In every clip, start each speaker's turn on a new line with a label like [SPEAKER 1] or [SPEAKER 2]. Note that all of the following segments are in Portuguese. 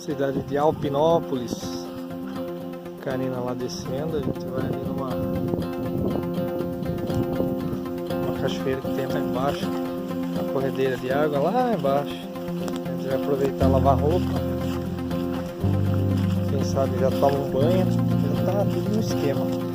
[SPEAKER 1] Cidade de Alpinópolis. Karina lá descendo, a gente vai ali numa cachoeira que tem lá embaixo, uma corredeira de água lá embaixo. A gente vai aproveitar e lavar roupa. Quem sabe já toma um banho, já tá tudo no esquema.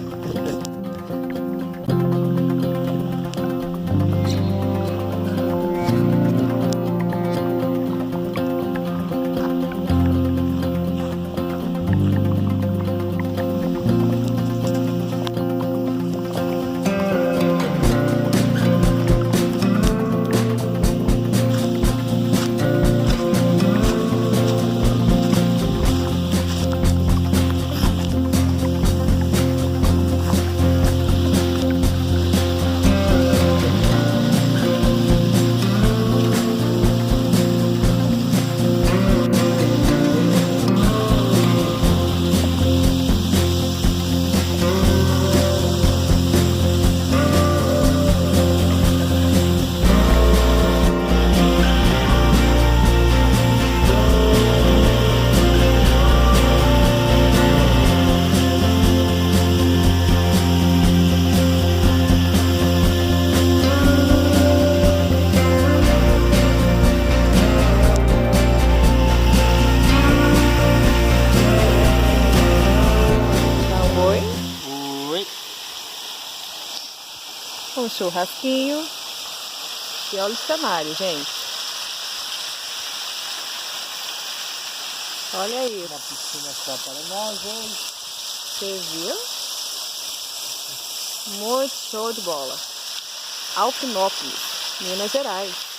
[SPEAKER 2] Um churrasquinho e olha o cenário, gente. Olha aí.
[SPEAKER 1] Uma piscina só para nós hoje.
[SPEAKER 2] Você viu? Muito show de bola. Alpinópolis, Minas Gerais.